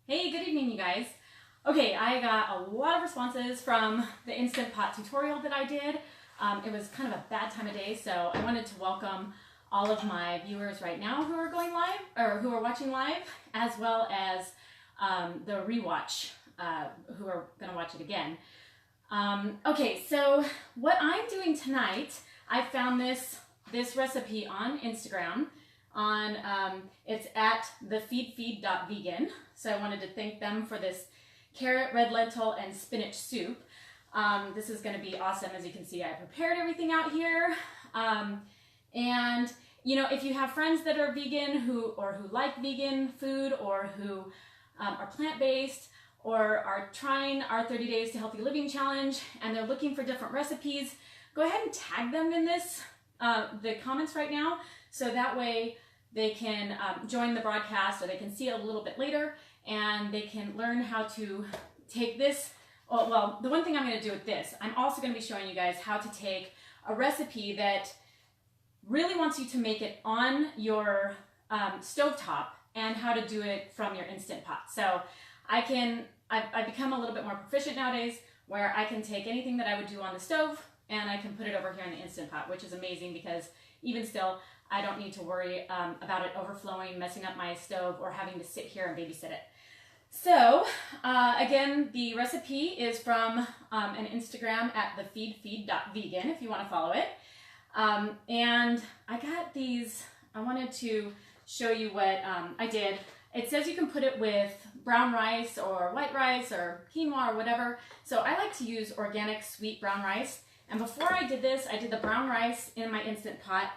Hey, good evening, you guys. Okay, I got a lot of responses from the Instant Pot tutorial that I did. It was kind of a bad time of day, so I wanted to welcome all of my viewers right now who are going live, or who are watching live, as well as the rewatch, who are going to watch it again. Okay, so what I'm doing tonight, I found this recipe on Instagram. It's at thefeedfeed.vegan. So I wanted to thank them for this carrot, red lentil, and spinach soup. This is going to be awesome. As you can see, I prepared everything out here. And you know, if you have friends that are vegan who like vegan food, or who are plant-based, or are trying our 30 Days to Healthy Living Challenge, and they're looking for different recipes, go ahead and tag them in this, the comments right now, so that way they can join the broadcast, or they can see it a little bit later, and they can learn how to take this. Well, the one thing I'm going to do with this, I'm also going to be showing you guys how to take a recipe that really wants you to make it on your stovetop, and how to do it from your Instant Pot. So I've become a little bit more proficient nowadays, where I can take anything that I would do on the stove and I can put it over here in the Instant Pot, which is amazing, because even still, I don't need to worry about it overflowing, messing up my stove, or having to sit here and babysit it. So again, the recipe is from an Instagram at thefeedfeed.vegan if you want to follow it. And I got these, I wanted to show you what I did. It says you can put it with brown rice or white rice or quinoa or whatever. So I like to use organic sweet brown rice. And before I did this, I did the brown rice in my Instant Pot.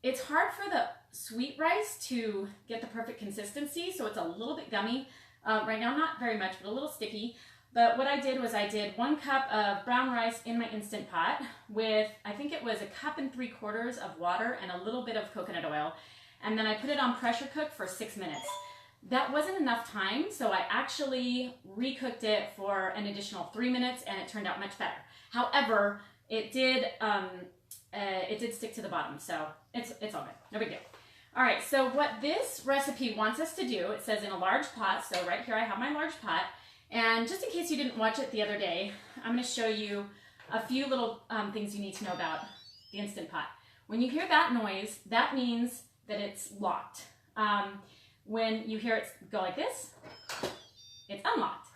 It's hard for the sweet rice to get the perfect consistency, so it's a little bit gummy right now, not very much, but a little sticky. But what I did was I did 1 cup of brown rice in my Instant Pot with, I think it was 1 3/4 cups of water and a little bit of coconut oil. And then I put it on pressure cook for 6 minutes. That wasn't enough time, so I actually recooked it for an additional 3 minutes, and it turned out much better. However, it did stick to the bottom, so it's all good, no big deal. All right, so what this recipe wants us to do, it says in a large pot, so right here I have my large pot, and just in case you didn't watch it the other day, I'm going to show you a few little things you need to know about the Instant Pot. When you hear that noise, that means that it's locked. When you hear it go like this, it's unlocked.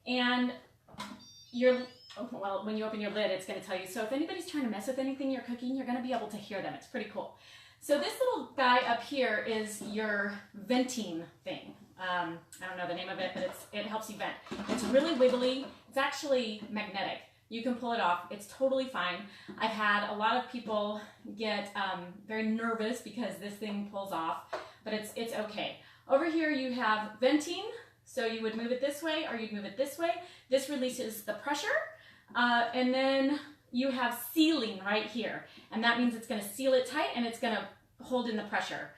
And when you open your lid, it's going to tell you. So if anybody's trying to mess with anything you're cooking, you're going to be able to hear them. It's pretty cool. So this little guy up here is your venting thing. I don't know the name of it, but it helps you vent. It's really wiggly. It's actually magnetic. You can pull it off. It's totally fine. I've had a lot of people get very nervous because this thing pulls off, but it's okay. Over here you have venting. So you would move it this way, or you'd move it this way. This releases the pressure. And then you have sealing right here. And that means it's going to seal it tight, and it's going to hold in the pressure.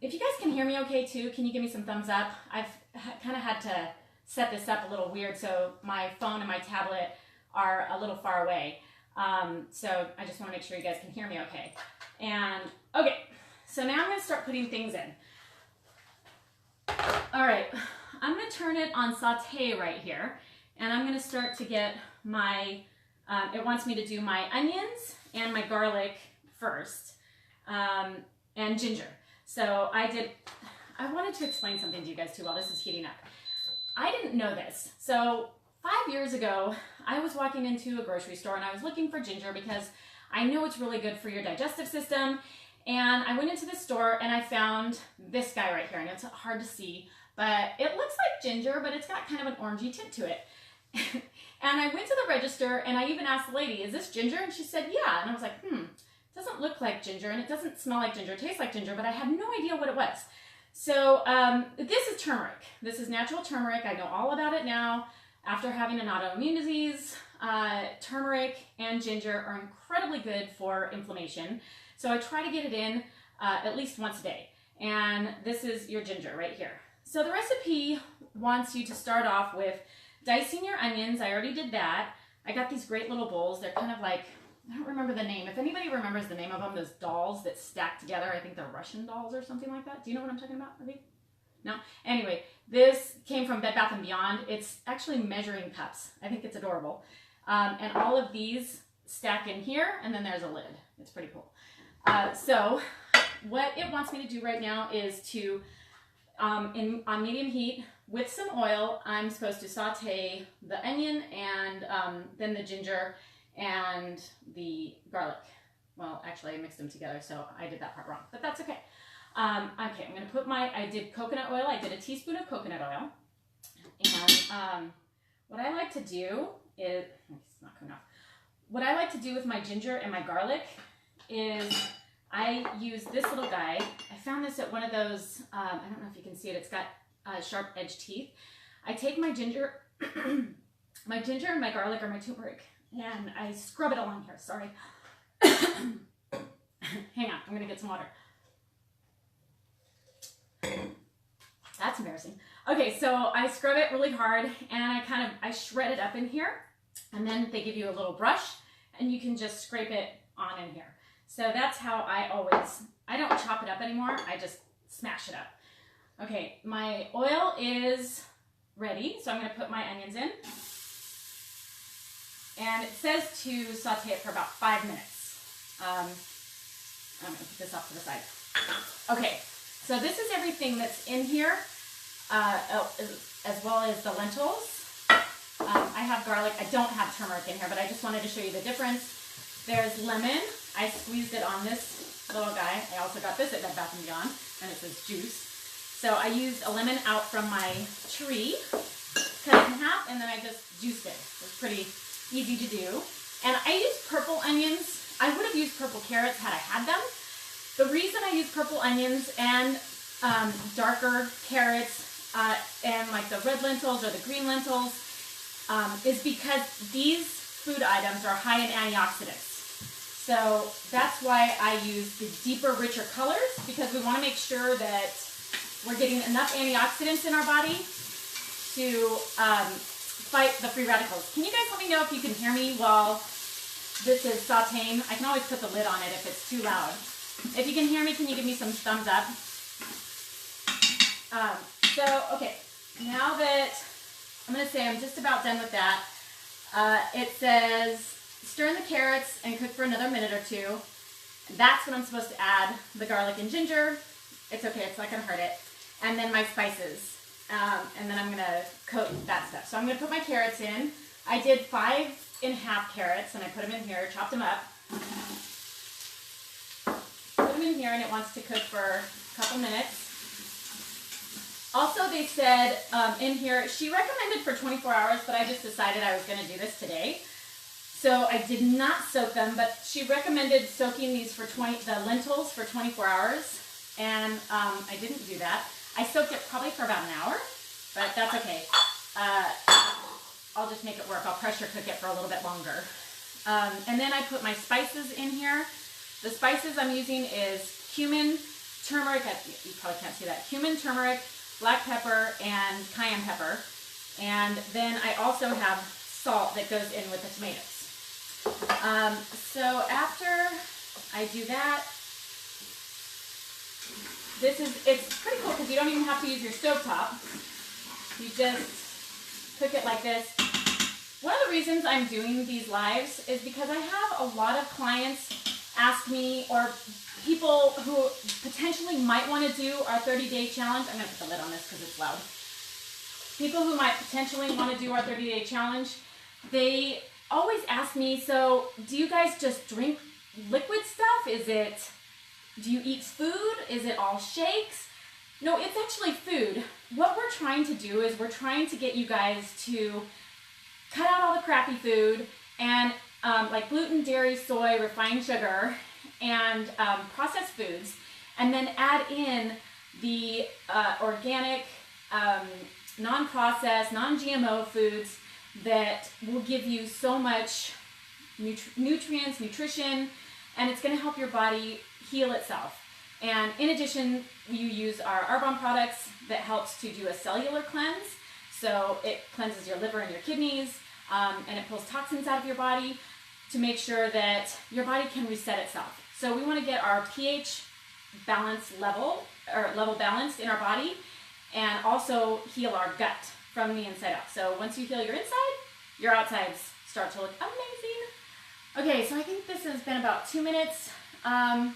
If you guys can hear me okay too, can you give me some thumbs up? I've kind of had to set this up a little weird, so my phone and my tablet are a little far away. So I just want to make sure you guys can hear me okay. And okay, so now I'm going to start putting things in. All right, I'm going to turn it on saute right here, and I'm going to start to get my, it wants me to do my onions and my garlic first, and ginger. So I wanted to explain something to you guys too while this is heating up. I didn't know this. So 5 years ago, I was walking into a grocery store and I was looking for ginger because I know it's really good for your digestive system. And I went into the store and I found this guy right here, and it's hard to see, but it looks like ginger, but it's got kind of an orangey tint to it. And I went to the register and I even asked the lady, is this ginger? And she said, yeah. And I was like, it doesn't look like ginger, and it doesn't smell like ginger, it tastes like ginger, but I had no idea what it was. So this is turmeric. This is natural turmeric. I know all about it now. After having an autoimmune disease, turmeric and ginger are incredibly good for inflammation. So I try to get it in at least once a day. And this is your ginger right here. So the recipe wants you to start off with dicing your onions. I already did that. I got these great little bowls. They're kind of like, I don't remember the name. If anybody remembers the name of them, those dolls that stack together, I think they're Russian dolls or something like that. Do you know what I'm talking about, Ravi? No? Anyway, this came from Bed Bath & Beyond. It's actually measuring cups. I think it's adorable. And all of these stack in here, and then there's a lid. It's pretty cool. So what it wants me to do right now is to, on medium heat, with some oil, I'm supposed to saute the onion and then the ginger and the garlic. Well, actually I mixed them together, so I did that part wrong, but that's okay. Okay, I'm gonna put I did coconut oil. I did a teaspoon of coconut oil. And what I like to do is, it's not coming off. What I like to do with my ginger and my garlic is I use this little guy. I found this at one of those, I don't know if you can see it, it's got sharp edge teeth. I take my ginger, my ginger and my garlic or my turmeric, and I scrub it all on here, sorry. Hang on, I'm gonna get some water. That's embarrassing. Okay, so I scrub it really hard and I shred it up in here, and then they give you a little brush and you can just scrape it on in here. So that's how I don't chop it up anymore, I just smash it up. Okay, my oil is ready, so I'm gonna put my onions in. And it says to saute it for about 5 minutes. I'm gonna put this off to the side. Okay, so this is everything that's in here, as well as the lentils. I have garlic, I don't have turmeric in here, but I just wanted to show you the difference. There's lemon, I squeezed it on this little guy. I also got this at Bed Bath & Beyond, and it says juice. So I used a lemon out from my tree, cut it in half, and then I just juiced it. It was pretty easy to do. And I used purple onions. I would have used purple carrots had I had them. The reason I use purple onions and darker carrots and like the red lentils or the green lentils is because these food items are high in antioxidants. So that's why I use the deeper, richer colors, because we want to make sure that we're getting enough antioxidants in our body to fight the free radicals. Can you guys let me know if you can hear me while this is sauteing? I can always put the lid on it if it's too loud. If you can hear me, can you give me some thumbs up? Okay, now that I'm going to say I'm just about done with that, it says stir in the carrots and cook for another minute or two. That's when I'm supposed to add the garlic and ginger. It's okay, it's not going to hurt it. And then my spices. And then I'm going to coat that stuff. So I'm going to put my carrots in. I did 5 1/2 carrots, and I put them in here, chopped them up. Put them in here, and it wants to cook for a couple minutes. Also, they said in here, she recommended for 24 hours, but I just decided I was going to do this today. So I did not soak them, but she recommended soaking these for the lentils for 24 hours. And I didn't do that. I soaked it probably for about an hour, but that's okay. I'll just make it work. I'll pressure cook it for a little bit longer. And then I put my spices in here. The spices I'm using is cumin, turmeric, you probably can't see that, cumin, turmeric, black pepper, and cayenne pepper. And then I also have salt that goes in with the tomatoes. So after I do that, it's pretty cool because you don't even have to use your stovetop. You just cook it like this. One of the reasons I'm doing these lives is because I have a lot of clients ask me, or people who potentially might want to do our 30-day challenge. I'm going to put the lid on this because it's loud. People who might potentially want to do our 30-day challenge, they always ask me, so do you guys just drink liquid stuff? Do you eat food? Is it all shakes? No, it's actually food. What we're trying to do is we're trying to get you guys to cut out all the crappy food and like gluten, dairy, soy, refined sugar, and processed foods, and then add in the organic, non-processed, non-GMO foods that will give you so much nutrients, nutrition, and it's going to help your body heal itself. And in addition, you use our Arbonne products that helps to do a cellular cleanse. So it cleanses your liver and your kidneys, and it pulls toxins out of your body to make sure that your body can reset itself. So we want to get our pH balance level balanced in our body. and also heal our gut from the inside out. So once you heal your inside, your outsides start to look amazing. Okay, so I think this has been about 2 minutes. I'm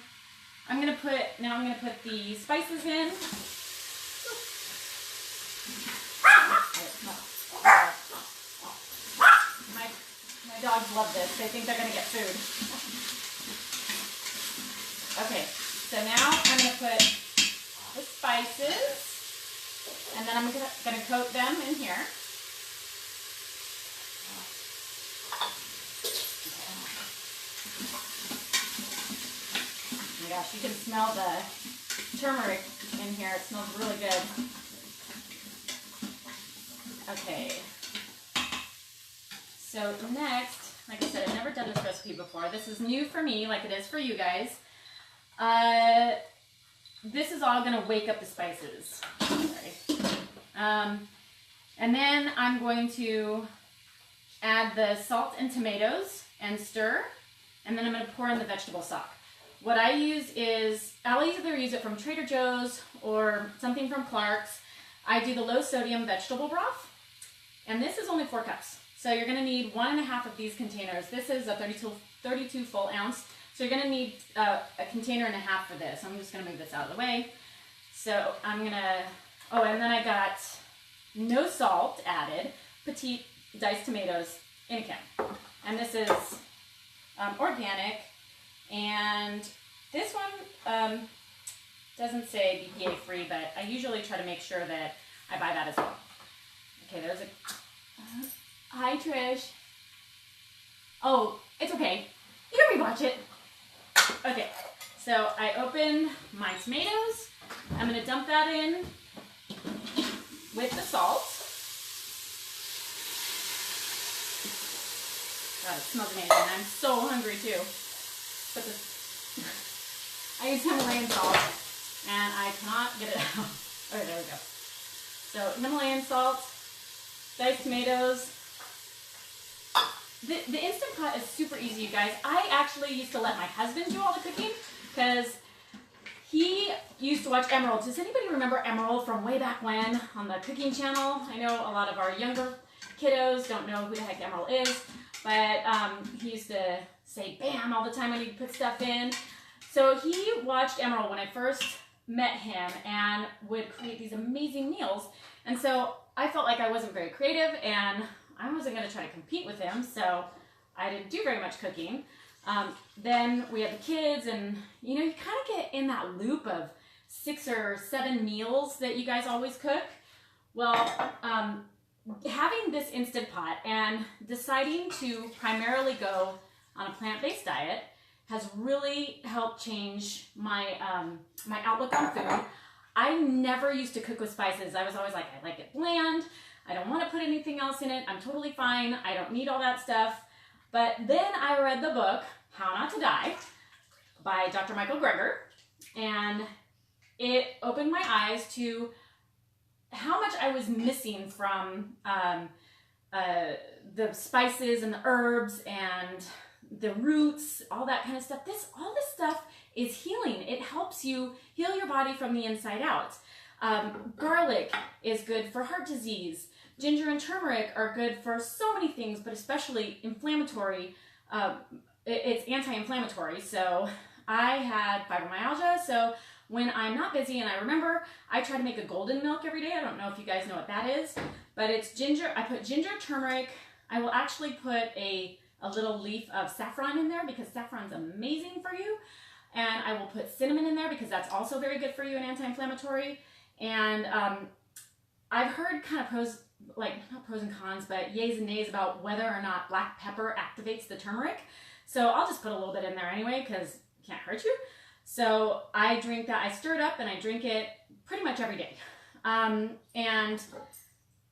gonna put the spices in. My dogs love this. They think they're gonna get food. Okay, so now I'm gonna put the spices, and then I'm gonna coat them in here. Oh my gosh, you can smell the turmeric in here. It smells really good. Okay. So next, like I said, I've never done this recipe before. This is new for me, like it is for you guys. This is all gonna wake up the spices. Sorry. And then I'm going to add the salt and tomatoes and stir, and then I'm gonna pour in the vegetable stock. What I use is, I'll either use it from Trader Joe's or something from Clark's. I do the low sodium vegetable broth, and this is only 4 cups. So you're gonna need 1.5 of these containers. This is a 32 full ounce. So you're gonna need a container and a half for this. I'm just gonna move this out of the way. So I'm gonna, oh, and then I got no salt added, petite diced tomatoes in a can. And this is organic. And this one doesn't say BPA free, but I usually try to make sure that I buy that as well. Okay, there's a, hi Trish. Oh, it's okay. You can rewatch it. Okay, so I open my tomatoes. I'm gonna dump that in with the salt. God, it smells amazing. I'm so hungry too. But I use Himalayan salt and I cannot get it out. Okay, there we go. So Himalayan salt, diced tomatoes. The Instant Pot is super easy, you guys. I actually used to let my husband do all the cooking because he used to watch Emerald. Does anybody remember Emerald from way back when on the cooking channel? I know a lot of our younger kiddos don't know who the heck Emerald is, but he used to say bam all the time when he'd put stuff in. So he watched Emerald when I first met him and would create these amazing meals. And so I felt like I wasn't very creative and I wasn't going to try to compete with him, so I didn't do very much cooking. Then we had the kids, and you know, you kind of get in that loop of 6 or 7 meals that you guys always cook. Well, having this Instant Pot and deciding to primarily go on a plant-based diet has really helped change my my outlook on food. I never used to cook with spices. I was always like, I like it bland. I don't want to put anything else in it. I'm totally fine. I don't need all that stuff. But then I read the book, How Not to Die, by Dr. Michael Greger, and it opened my eyes to how much I was missing from the spices and the herbs and the roots, all that kind of stuff. All this stuff is healing. It helps you heal your body from the inside out. Garlic is good for heart disease. Ginger and turmeric are good for so many things, but especially inflammatory. It's anti-inflammatory. So I had fibromyalgia. So when I'm not busy and I remember, I try to make a golden milk every day. I don't know if you guys know what that is, but it's ginger. I put ginger, turmeric. I will actually put a little leaf of saffron in there because saffron's amazing for you. And I will put cinnamon in there because that's also very good for you and anti-inflammatory. And I've heard kind of not pros and cons, but yays and nays about whether or not black pepper activates the turmeric. So I'll just put a little bit in there anyway because it can't hurt you. So I drink that. I stir it up and I drink it pretty much every day. And,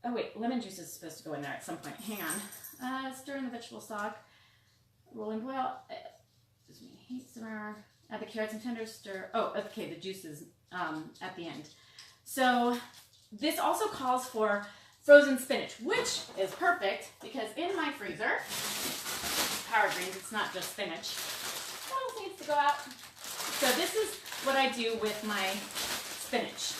oh wait, lemon juice is supposed to go in there at some point. Hang on. Stir in the vegetable stock. Roll and boil. Excuse me. Heat simmer. Add the carrots and tenders. Stir. Oh, okay. The juice is at the end. So this also calls for frozen spinach, which is perfect because in my freezer, power greens, it's not just spinach. What else needs to go out? So this is what I do with my spinach.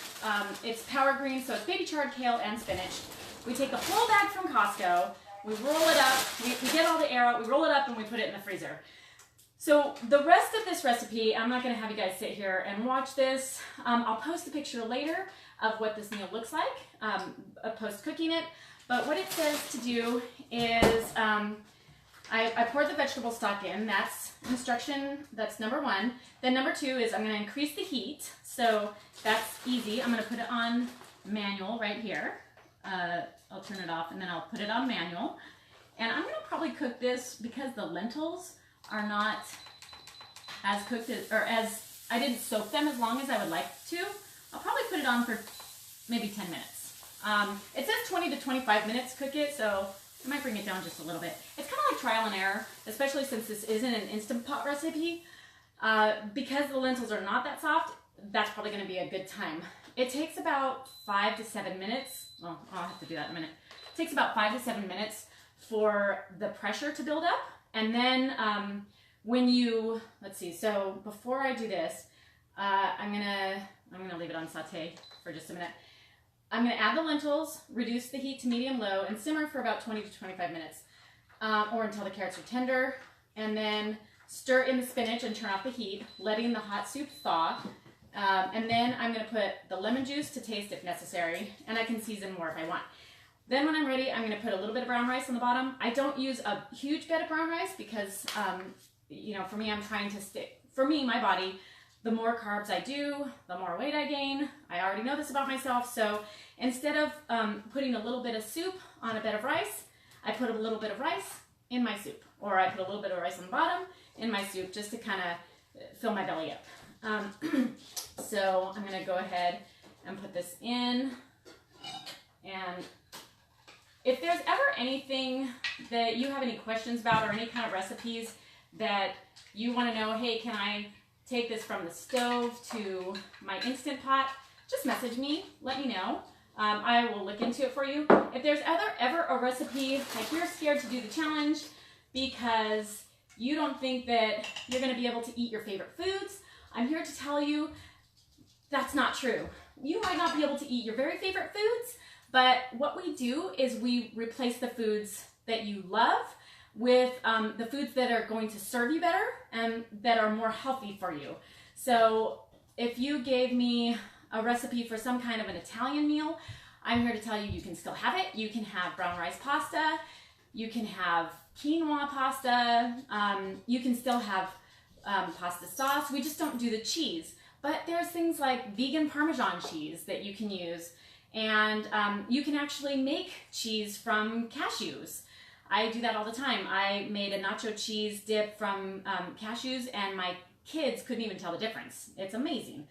It's power green, so it's baby chard, kale, and spinach. We take the whole bag from Costco, we roll it up, we get all the air out, we roll it up, and we put it in the freezer. So the rest of this recipe, I'm not going to have you guys sit here and watch this. I'll post a picture later of what this meal looks like, post cooking it. But what it says to do is I pour the vegetable stock in. That's instruction, that's number 1. Then number 2 is I'm going to increase the heat. So that's easy. I'm going to put it on manual right here. I'll turn it off and then I'll put it on manual. And I'm going to probably cook this because the lentils are not as cooked as, or as I didn't soak them as long as I would like to. I'll probably put it on for maybe 10 minutes. It says 20 to 25 minutes cook it, so I might bring it down just a little bit. It's kind of like trial and error, especially since this isn't an Instant Pot recipe. Because the lentils are not that soft, that's probably going to be a good time. It takes about 5 to 7 minutes. Well, I'll have to do that in a minute. It takes about 5 to 7 minutes for the pressure to build up. And then when you, let's see, so before I do this, I'm gonna leave it on saute for just a minute. I'm gonna add the lentils, reduce the heat to medium-low, and simmer for about 20 to 25 minutes, or until the carrots are tender. And then stir in the spinach and turn off the heat, letting the hot soup thaw. And then I'm gonna put the lemon juice to taste if necessary, and I can season more if I want. Then when I'm ready, I'm going to put a little bit of brown rice on the bottom. I don't use a huge bed of brown rice because, you know, for me, I'm trying to stick, for me, my body, the more carbs I do, the more weight I gain. I already know this about myself. So instead of putting a little bit of soup on a bed of rice, I put a little bit of rice in my soup. Or I put a little bit of rice on the bottom in my soup just to kind of fill my belly up. So I'm going to go ahead and put this in. And if there's ever anything that you have any questions about or any kind of recipes that you want to know, hey, can I take this from the stove to my Instant Pot, just message me, let me know. I will look into it for you. If there's ever a recipe, like you're scared to do the challenge because you don't think that you're going to be able to eat your favorite foods, I'm here to tell you that's not true. You might not be able to eat your very favorite foods, but what we do is we replace the foods that you love with the foods that are going to serve you better and that are more healthy for you. So if you gave me a recipe for some kind of an Italian meal, I'm here to tell you you can still have it. You can have brown rice pasta, you can have quinoa pasta, you can still have pasta sauce. We just don't do the cheese. But there's things like vegan Parmesan cheese that you can use. And you can actually make cheese from cashews. I do that all the time. I made a nacho cheese dip from cashews and my kids couldn't even tell the difference. It's amazing.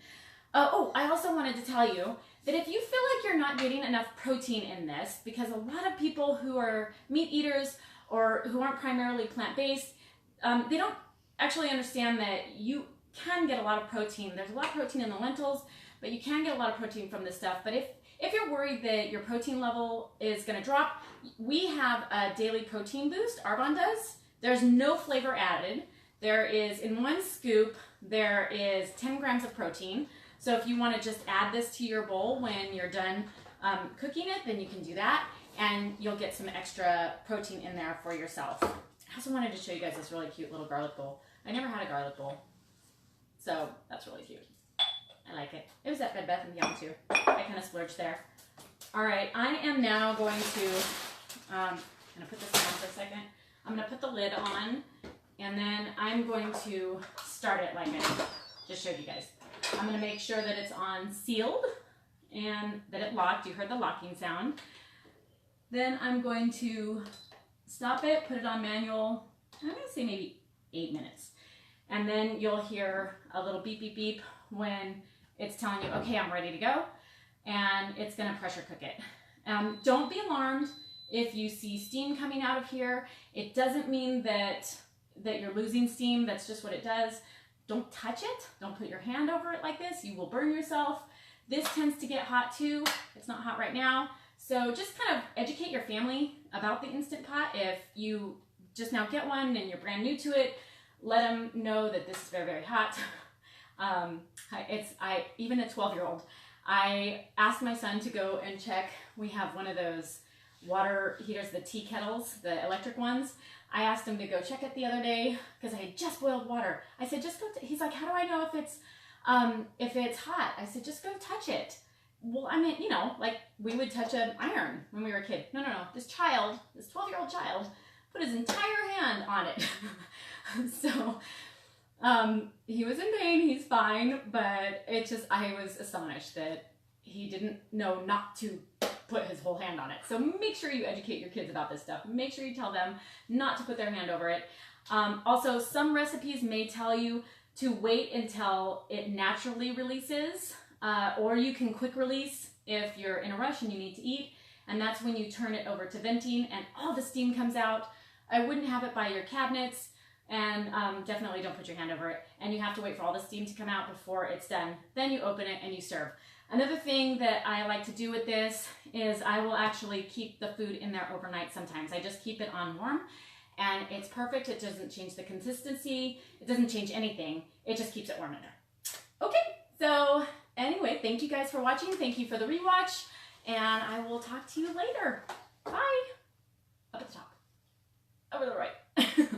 Oh, I also wanted to tell you that if you feel like you're not getting enough protein in this, because a lot of people who are meat eaters or who aren't primarily plant-based, they don't actually understand that you can get a lot of protein. There's a lot of protein in the lentils, but you can get a lot of protein from this stuff. But if you're worried that your protein level is going to drop, we have a daily protein boost. Arbonne does. There's no flavor added. There is, in one scoop, there is 10 grams of protein. So if you want to just add this to your bowl when you're done cooking it, then you can do that. And you'll get some extra protein in there for yourself. I also wanted to show you guys this really cute little garlic bowl. I never had a garlic bowl. So that's really cute. I like it. It was at Bed Bath & Beyond too. I kind of splurged there. All right, I am now going to, I'm gonna put this down for a second. I'm gonna put the lid on, and then I'm going to start it like I just showed you guys. I'm gonna make sure that it's on sealed and that it locked. You heard the locking sound. Then I'm going to stop it, put it on manual, I'm gonna say maybe 8 minutes. And then you'll hear a little beep, beep, beep when it's telling you, okay, I'm ready to go. And it's gonna pressure cook it. Don't be alarmed if you see steam coming out of here. It doesn't mean that you're losing steam. That's just what it does. Don't touch it. Don't put your hand over it like this. You will burn yourself. This tends to get hot too. It's not hot right now. So just kind of educate your family about the Instant Pot. If you just now get one and you're brand new to it, let them know that this is very, very hot. Even a 12-year-old, I asked my son to go and check. We have one of those water heaters, the tea kettles, the electric ones. I asked him to go check it the other day because I had just boiled water. I said, just go, he's like, how do I know if it's hot? I said, just go touch it. Well, I mean, you know, like we would touch an iron when we were a kid. No. This 12-year-old child, put his entire hand on it. So, he was in pain, he's fine, but I was astonished that he didn't know not to put his whole hand on it. So make sure you educate your kids about this stuff. Make sure you tell them not to put their hand over it. Also, some recipes may tell you to wait until it naturally releases, or you can quick release if you're in a rush and you need to eat, and that's when you turn it over to venting and all the steam comes out. I wouldn't have it by your cabinets, and definitely don't put your hand over it, and you have to wait for all the steam to come out before it's done. Then you open it and you serve. Another thing that I like to do with this is I will actually keep the food in there overnight sometimes. I just keep it on warm, and it's perfect. It doesn't change the consistency. It doesn't change anything. It just keeps it warm in there. Okay, so anyway, thank you guys for watching. Thank you for the rewatch, and I will talk to you later. Bye. Up at the top. Over the right.